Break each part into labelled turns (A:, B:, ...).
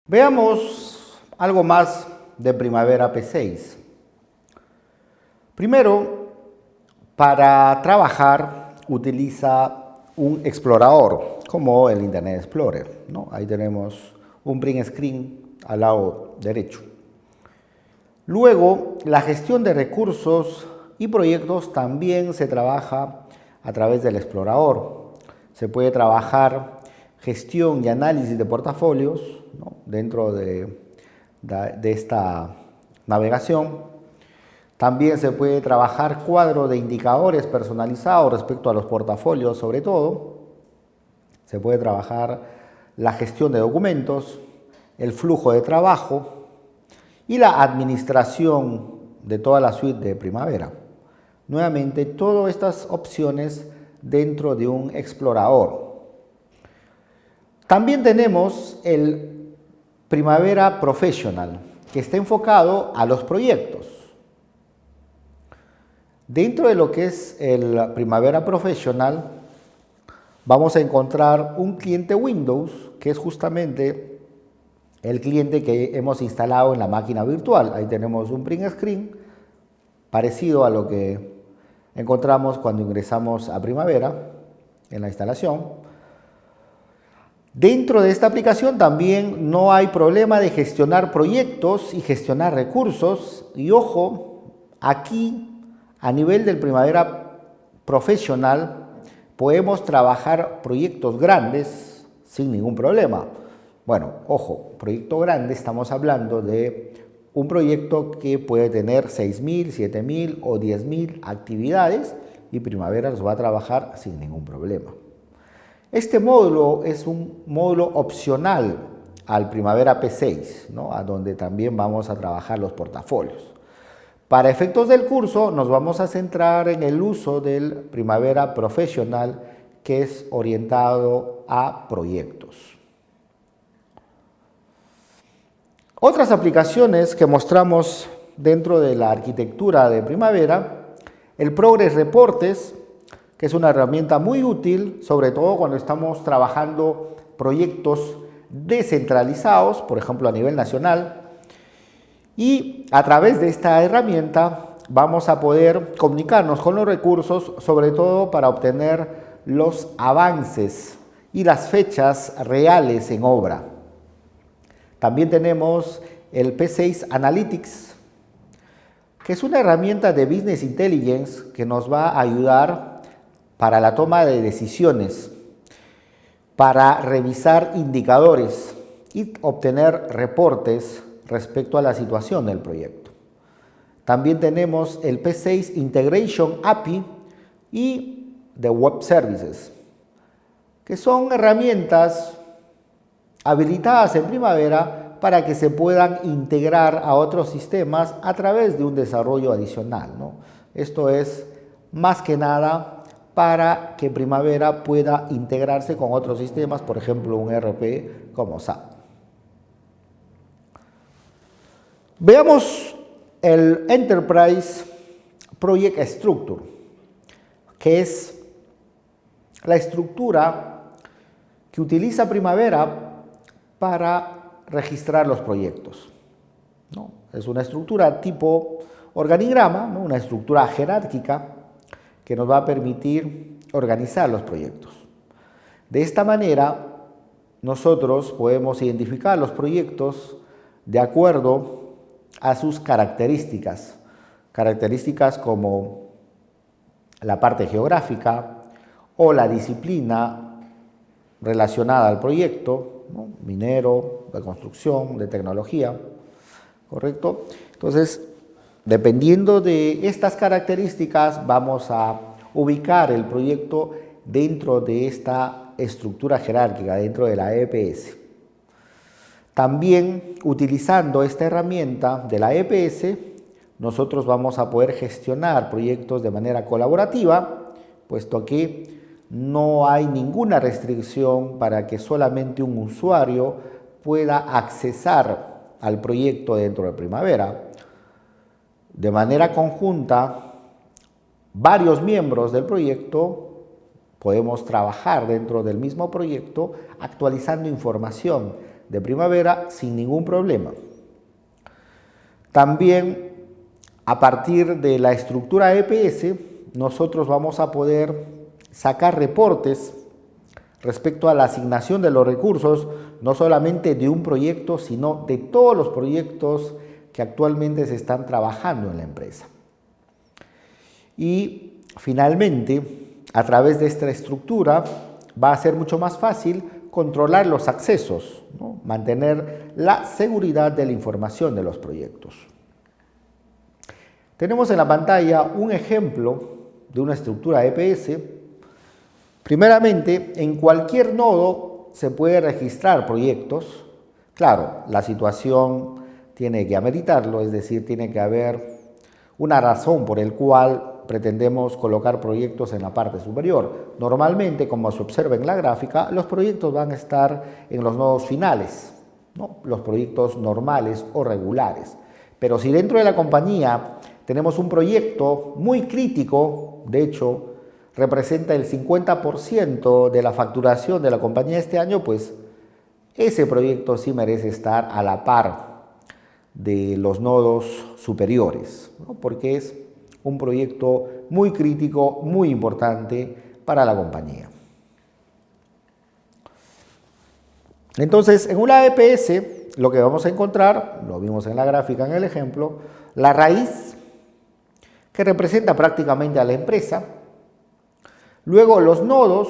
A: Veamos algo más de Primavera P6. Primero, para trabajar utiliza un explorador como el Internet Explorer, ¿no? Ahí tenemos un print screen al lado derecho. Luego, la gestión de recursos y proyectos también se trabaja a través del explorador. Se puede trabajar gestión y análisis de portafolios, ¿no?, dentro de esta navegación. También se puede trabajar cuadro de indicadores personalizados respecto a los portafolios, sobre todo. Se puede trabajar la gestión de documentos, el flujo de trabajo y la administración de toda la suite de Primavera. Nuevamente, todas estas opciones dentro de un explorador. También tenemos el Primavera Professional, que está enfocado a los proyectos. Dentro de lo que es el Primavera Professional, vamos a encontrar un cliente Windows, que es justamente el cliente que hemos instalado en la máquina virtual. Ahí tenemos un print screen parecido a lo que encontramos cuando ingresamos a Primavera en la instalación. Dentro de esta aplicación también no hay problema de gestionar proyectos y gestionar recursos. Y ojo, aquí a nivel del Primavera Professional podemos trabajar proyectos grandes sin ningún problema. Bueno, ojo, proyecto grande, estamos hablando de un proyecto que puede tener 6.000, 7.000 o 10.000 actividades y Primavera los va a trabajar sin ningún problema. Este módulo es un módulo opcional al Primavera P6, ¿no?, a donde también vamos a trabajar los portafolios. Para efectos del curso nos vamos a centrar en el uso del Primavera Professional, que es orientado a proyectos. Otras aplicaciones que mostramos dentro de la arquitectura de Primavera, el Progress Reportes, que es una herramienta muy útil, sobre todo cuando estamos trabajando proyectos descentralizados, por ejemplo a nivel nacional. Y a través de esta herramienta vamos a poder comunicarnos con los recursos, sobre todo para obtener los avances y las fechas reales en obra. También tenemos el P6 Analytics, que es una herramienta de Business Intelligence que nos va a ayudar para la toma de decisiones, para revisar indicadores y obtener reportes respecto a la situación del proyecto. También tenemos el P6 Integration API y The Web Services, que son herramientas habilitadas en Primavera para que se puedan integrar a otros sistemas a través de un desarrollo adicional, ¿no? Esto es más que nada para que Primavera pueda integrarse con otros sistemas, por ejemplo un ERP como SAP. Veamos el Enterprise Project Structure, que es la estructura que utiliza Primavera para registrar los proyectos, ¿no? Es una estructura tipo organigrama, ¿no?, una estructura jerárquica que nos va a permitir organizar los proyectos. De esta manera, nosotros podemos identificar los proyectos de acuerdo a sus características como la parte geográfica o la disciplina relacionada al proyecto, ¿no?, minero, de construcción, de tecnología, ¿correcto? Entonces, dependiendo de estas características, vamos a ubicar el proyecto dentro de esta estructura jerárquica, dentro de la EPS. También, utilizando esta herramienta de la EPS, nosotros vamos a poder gestionar proyectos de manera colaborativa, puesto que no hay ninguna restricción para que solamente un usuario pueda accesar al proyecto dentro de Primavera. De manera conjunta, varios miembros del proyecto podemos trabajar dentro del mismo proyecto actualizando información de primavera sin ningún problema. También, a partir de la estructura EPS, nosotros vamos a poder sacar reportes respecto a la asignación de los recursos, no solamente de un proyecto, sino de todos los proyectos que actualmente se están trabajando en la empresa. Y finalmente, a través de esta estructura, va a ser mucho más fácil controlar los accesos, ¿no? Mantener la seguridad de la información de los proyectos. Tenemos en la pantalla un ejemplo de una estructura EPS. Primeramente, en cualquier nodo se puede registrar proyectos. Claro, la situación tiene que ameritarlo, es decir, tiene que haber una razón por la cual pretendemos colocar proyectos en la parte superior. Normalmente, como se observa en la gráfica, los proyectos van a estar en los nodos finales, ¿no? Los proyectos normales o regulares. Pero si dentro de la compañía tenemos un proyecto muy crítico, de hecho, representa el 50% de la facturación de la compañía este año, pues ese proyecto sí merece estar a la par de los nodos superiores, ¿no? Porque es un proyecto muy crítico, muy importante para la compañía. Entonces, en una EPS, lo que vamos a encontrar, lo vimos en la gráfica en el ejemplo, la raíz, que representa prácticamente a la empresa. Luego los nodos,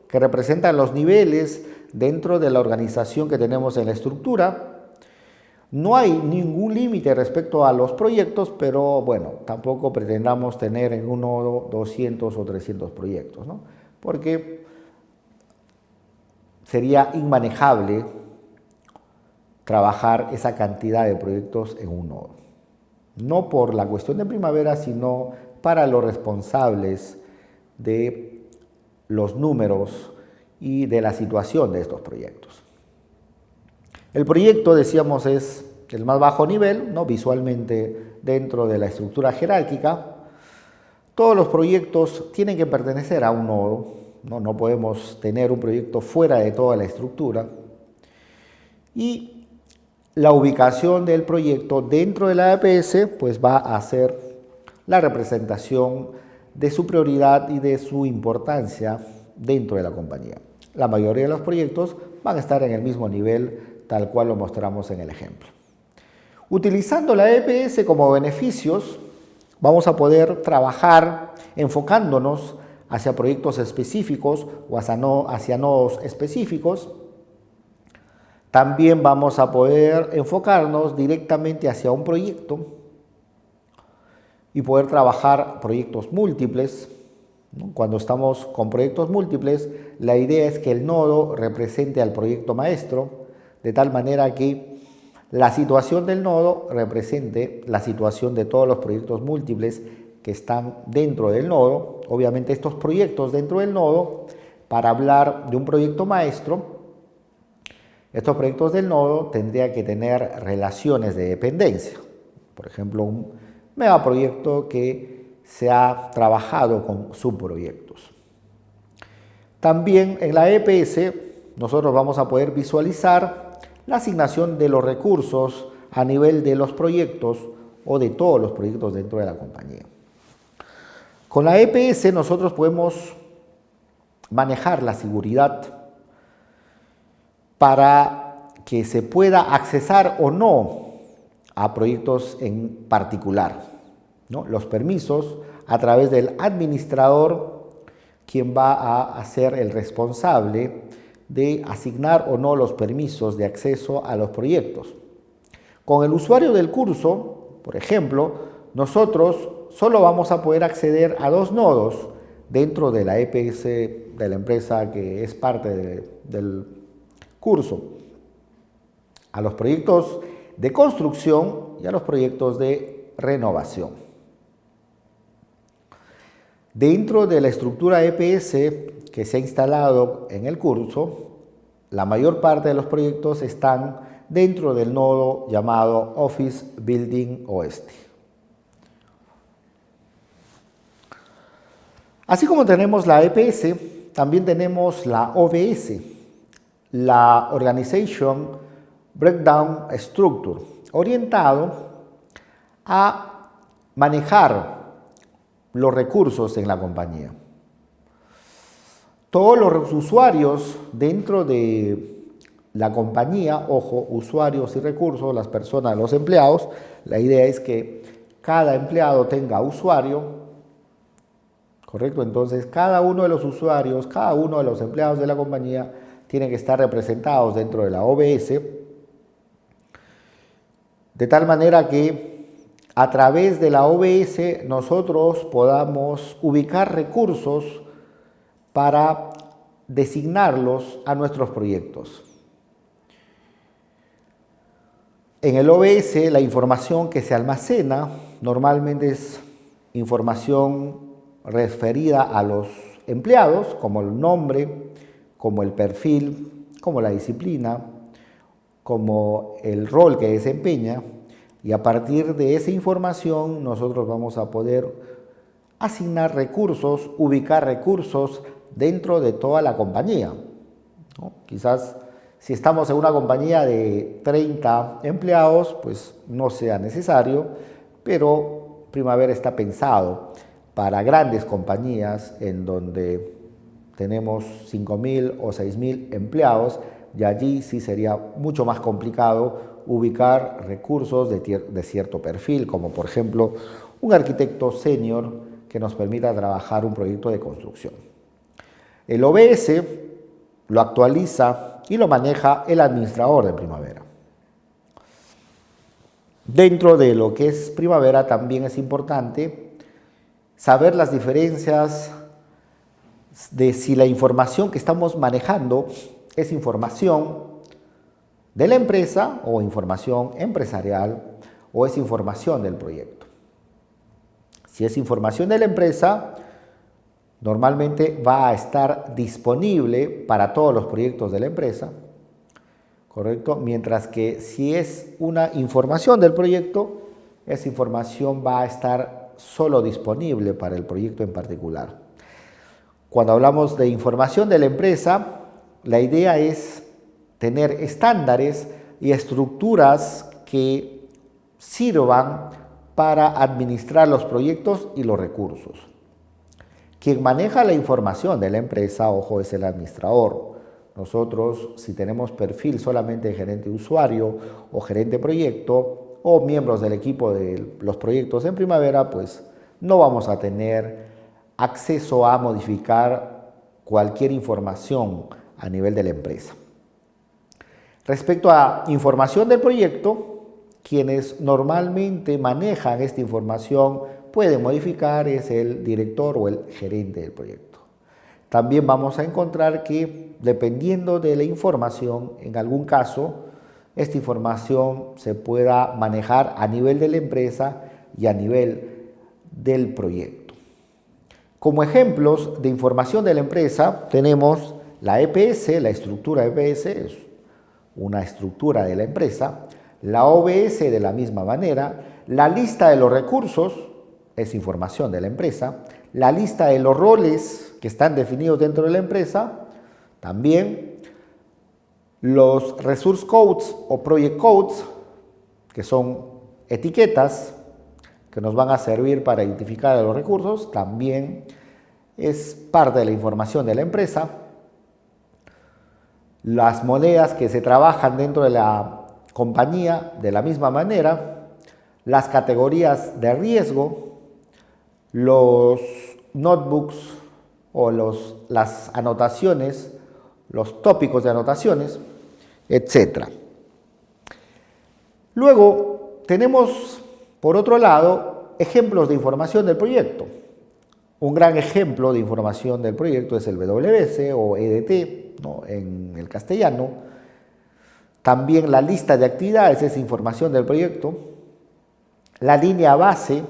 A: que representan los niveles dentro de la organización que tenemos en la estructura. No hay ningún límite respecto a los proyectos, pero bueno, tampoco pretendamos tener en un nodo 200 o 300 proyectos, ¿no? Porque sería inmanejable trabajar esa cantidad de proyectos en un nodo. No por la cuestión de primavera, sino para los responsables de los números y de la situación de estos proyectos. El proyecto, decíamos, es el más bajo nivel, ¿no? Visualmente dentro de la estructura jerárquica. Todos los proyectos tienen que pertenecer a un nodo, ¿no? No podemos tener un proyecto fuera de toda la estructura. Y la ubicación del proyecto dentro de la EPS pues va a ser la representación de su prioridad y de su importancia dentro de la compañía. La mayoría de los proyectos van a estar en el mismo nivel tal cual lo mostramos en el ejemplo. Utilizando la EPS como beneficios, vamos a poder trabajar enfocándonos hacia proyectos específicos o hacia nodos específicos. También vamos a poder enfocarnos directamente hacia un proyecto y poder trabajar proyectos múltiples, ¿no? Cuando estamos con proyectos múltiples, la idea es que el nodo represente al proyecto maestro, de tal manera que la situación del nodo represente la situación de todos los proyectos múltiples que están dentro del nodo. Obviamente estos proyectos dentro del nodo, para hablar de un proyecto maestro, estos proyectos del nodo tendrían que tener relaciones de dependencia. Por ejemplo, un megaproyecto que se ha trabajado con subproyectos. También en la EPS nosotros vamos a poder visualizar la asignación de los recursos a nivel de los proyectos o de todos los proyectos dentro de la compañía. Con la EPS nosotros podemos manejar la seguridad para que se pueda accesar o no a proyectos en particular, ¿no? Los permisos a través del administrador, quien va a ser el responsable de asignar o no los permisos de acceso a los proyectos. Con el usuario del curso, por ejemplo, nosotros solo vamos a poder acceder a 2 nodos dentro de la EPS de la empresa que es parte del curso: a los proyectos de construcción y a los proyectos de renovación. Dentro de la estructura EPS que se ha instalado en el curso, la mayor parte de los proyectos están dentro del nodo llamado Office Building Oeste. Así como tenemos la EPS, también tenemos la OBS, la Organization Breakdown Structure, orientado a manejar los recursos en la compañía. Todos los usuarios dentro de la compañía, ojo, usuarios y recursos, las personas, los empleados, la idea es que cada empleado tenga usuario, ¿correcto? Entonces, cada uno de los usuarios, cada uno de los empleados de la compañía tienen que estar representados dentro de la OBS, de tal manera que a través de la OBS nosotros podamos ubicar recursos para designarlos a nuestros proyectos. En el OBS la información que se almacena normalmente es información referida a los empleados, como el nombre, como el perfil, como la disciplina, como el rol que desempeña, y a partir de esa información nosotros vamos a poder asignar recursos, ubicar recursos dentro de toda la compañía, ¿no? Quizás si estamos en una compañía de 30 empleados, pues no sea necesario, pero Primavera está pensado para grandes compañías en donde tenemos 5.000 o 6.000 empleados, y allí sí sería mucho más complicado ubicar recursos de cierto perfil, como por ejemplo un arquitecto senior que nos permita trabajar un proyecto de construcción. El OBS lo actualiza y lo maneja el administrador de Primavera. Dentro de lo que es Primavera también es importante saber las diferencias de si la información que estamos manejando es información de la empresa o información empresarial o es información del proyecto. Si es información de la empresa, normalmente va a estar disponible para todos los proyectos de la empresa, ¿correcto? Mientras que si es una información del proyecto, esa información va a estar solo disponible para el proyecto en particular. Cuando hablamos de información de la empresa, la idea es tener estándares y estructuras que sirvan para administrar los proyectos y los recursos. Quien maneja la información de la empresa, ojo, es el administrador. Nosotros, si tenemos perfil solamente de gerente de usuario o gerente de proyecto o miembros del equipo de los proyectos en Primavera, pues no vamos a tener acceso a modificar cualquier información a nivel de la empresa. Respecto a información del proyecto, quienes normalmente manejan esta información puede modificar es el director o el gerente del proyecto. También vamos a encontrar que dependiendo de la información, en algún caso, esta información se pueda manejar a nivel de la empresa y a nivel del proyecto. Como ejemplos de información de la empresa tenemos la EPS, la estructura EPS es una estructura de la empresa, la OBS de la misma manera, la lista de los recursos es información de la empresa, la lista de los roles que están definidos dentro de la empresa, también los resource codes o project codes, que son etiquetas que nos van a servir para identificar a los recursos, también es parte de la información de la empresa. Las monedas que se trabajan dentro de la compañía de la misma manera, las categorías de riesgo, los notebooks o las anotaciones, los tópicos de anotaciones, etc. Luego tenemos, por otro lado, ejemplos de información del proyecto. Un gran ejemplo de información del proyecto es el WS o EDT, ¿no?, en el castellano. También la lista de actividades es información del proyecto. La línea base,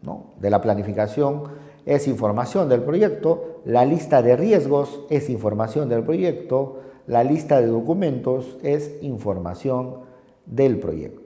A: ¿no?, de la planificación es información del proyecto. La lista de riesgos es información del proyecto. La lista de documentos es información del proyecto.